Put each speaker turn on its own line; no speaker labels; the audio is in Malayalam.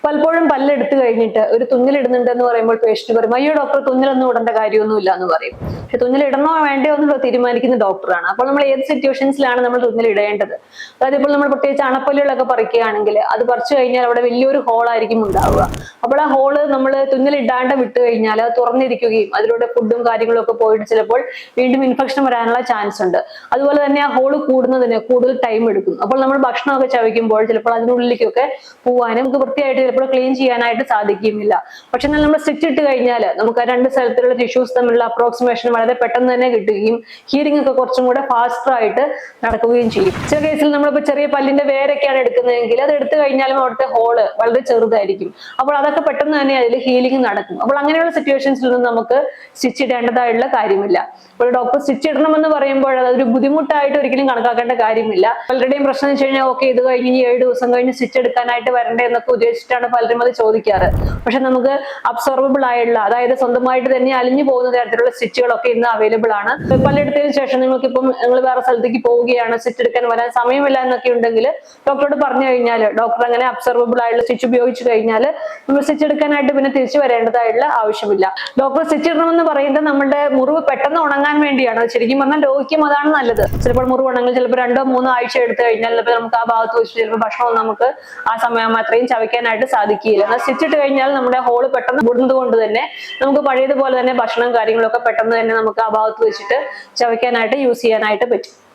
പലപ്പോഴും പല്ലെടുത്ത് കഴിഞ്ഞിട്ട് ഒരു തുന്നലിടുന്നുണ്ട് എന്ന് പറയുമ്പോൾ പേഷ്യന്റ് പറയും, അയ്യോ ഡോക്ടർ തുന്നലൊന്നും ഇടേണ്ട കാര്യമൊന്നുമില്ല എന്ന് പറയും. പക്ഷെ തുന്നലിടണോ വേണ്ടയോ എന്നുള്ളത് തീരുമാനിക്കുന്ന ഡോക്ടറാണ്. അപ്പോൾ നമ്മൾ ഏത് സിറ്റുവേഷൻസിലാണ് നമ്മൾ തുന്നലിടേണ്ടത്? അതായത് ഇപ്പോൾ നമ്മൾ പ്രത്യേകിച്ച് അണപ്പല്ലുകളൊക്കെ പറിക്കുകയാണെങ്കിൽ അത് പറിച്ചു കഴിഞ്ഞാൽ അവിടെ വലിയൊരു ഹോളായിരിക്കും ഉണ്ടാവുക. അപ്പോൾ ആ ഹോള് നമ്മൾ തുന്നലിടാണ്ട് വിട്ടു കഴിഞ്ഞാൽ അത് തുറന്നിരിക്കുകയും അതിലൂടെ ഫുഡും കാര്യങ്ങളും ഒക്കെ പോയിട്ട് ചിലപ്പോൾ വീണ്ടും ഇൻഫെക്ഷൻ വരാനുള്ള ചാൻസ് ഉണ്ട്. അതുപോലെ തന്നെ ആ ഹോള് കൂടുന്നതിന് കൂടുതൽ ടൈം എടുക്കും. അപ്പോൾ നമ്മൾ ഭക്ഷണമൊക്കെ ചവയ്ക്കുമ്പോൾ ചിലപ്പോൾ അതിനുള്ളിലേക്കൊക്കെ പോവാനും നമുക്ക് വൃത്തിയായിട്ട് ചിലപ്പോൾ ക്ലീൻ ചെയ്യാനായിട്ട് സാധിക്കുമില്ല. പക്ഷെ എന്നാൽ നമ്മൾ സ്റ്റിച്ച് ഇട്ട് കഴിഞ്ഞാൽ നമുക്ക് ആ രണ്ട് സ്ഥലത്തിലുള്ള ടിഷ്യൂസ് തമ്മിലുള്ള അപ്രോക്സിമേഷൻ വളരെ പെട്ടെന്ന് തന്നെ കിട്ടുകയും ഹീലിംഗ് ഒക്കെ കുറച്ചും കൂടെ ഫാസ്റ്റർ ആയിട്ട് നടക്കുകയും ചെയ്യും. ചില കേസിൽ നമ്മളിപ്പോൾ ചെറിയ പല്ലിന്റെ വേരൊക്കെയാണ് എടുക്കുന്നതെങ്കിൽ അത് എടുത്തു കഴിഞ്ഞാലും അവിടുത്തെ ഹോള് വളരെ ചെറുതായിരിക്കും. അപ്പോൾ അതൊക്കെ പെട്ടെന്ന് തന്നെ അതിൽ ഹീലിംഗ് നടക്കും. അപ്പോൾ അങ്ങനെയുള്ള സിറ്റുവേഷൻസിലൊന്നും നമുക്ക് സ്റ്റിച്ച് ഇടേണ്ടതായിട്ടുള്ള കാര്യമില്ല. ഇപ്പോൾ ഡോക്ടർ സ്റ്റിച്ച് ഇടണമെന്ന് പറയുമ്പോൾ അതൊരു ബുദ്ധിമുട്ടായിട്ട് ഒരിക്കലും കണക്കാക്കേണ്ട കാര്യമില്ല. പലരുടെയും പ്രശ്നം എന്ന് വെച്ച് കഴിഞ്ഞാൽ ഓക്കെ ഇത് കഴിഞ്ഞ് 7 ദിവസം കഴിഞ്ഞ് സ്റ്റിച്ച് എടുക്കാനായിട്ട് വരണ്ടേ എന്നൊക്കെ ഉദ്ദേശിച്ചിട്ടാണ് പലരും അത് ചോദിക്കാറ്. പക്ഷെ നമുക്ക് അബ്സോർബിൾ ആയിട്ടുള്ള, അതായത് സ്വന്തമായിട്ട് തന്നെ അലിഞ്ഞു പോകുന്ന തരത്തിലുള്ള സ്റ്റിച്ചുകളൊക്കെ ഇന്ന് അവൈലബിൾ ആണ്. പല്ലെടുത്തതിന് ശേഷം നിങ്ങൾക്ക് ഇപ്പം നിങ്ങൾ വേറെ സ്ഥലത്തേക്ക് പോവുകയാണ്, സ്റ്റിച്ച് എടുക്കാൻ വരാൻ സമയമില്ല എന്നൊക്കെ ഉണ്ടെങ്കിൽ ഡോക്ടറോട് പറഞ്ഞു കഴിഞ്ഞാൽ ഡോക്ടർ അങ്ങനെ അബ്സോർബിൾ ആയിട്ടുള്ള സ്റ്റിച്ച് ഉപയോഗിച്ച് കഴിഞ്ഞാൽ നമ്മൾ സ്റ്റിച്ച് എടുക്കാനായിട്ട് പിന്നെ തിരിച്ചു വരേണ്ടതായിട്ടുള്ള ആവശ്യമില്ല. ഡോക്ടർ സ്റ്റിച്ച് ഇടണമെന്ന് പറയുന്നത് നമ്മുടെ മുറിവ് പെട്ടെന്ന് ഉണങ്ങാൻ വേണ്ടിയാണ്. ശരിക്കും പറഞ്ഞാൽ രോഗിക്കും അതാണ് നല്ലത്. ചിലപ്പോൾ മുറിവ് ഉണങ്ങൽ ചിലപ്പോൾ 2-3 ആഴ്ച എടുത്തു കഴിഞ്ഞാൽ ചിലപ്പോൾ നമുക്ക് ആ ഭാഗത്ത് വെച്ച് ചിലപ്പോൾ ഭക്ഷണം നമുക്ക് ആ സമയം അത്രയും ചവയ്ക്കാനായിട്ട് സാധിക്കില്ല. എന്നാൽ സ്റ്റിച്ച് ഇട്ട് കഴിഞ്ഞാൽ നമ്മുടെ ഹോള് പെട്ടെന്ന് കൂടുന്നത് കൊണ്ട് തന്നെ നമുക്ക് പഴയതുപോലെ തന്നെ ഭക്ഷണം കാര്യങ്ങളൊക്കെ പെട്ടെന്ന് തന്നെ നമുക്ക് ആ ഭാഗത്ത് വെച്ചിട്ട് ചവയ്ക്കാനായിട്ട് യൂസ് ചെയ്യാനായിട്ട് പറ്റും.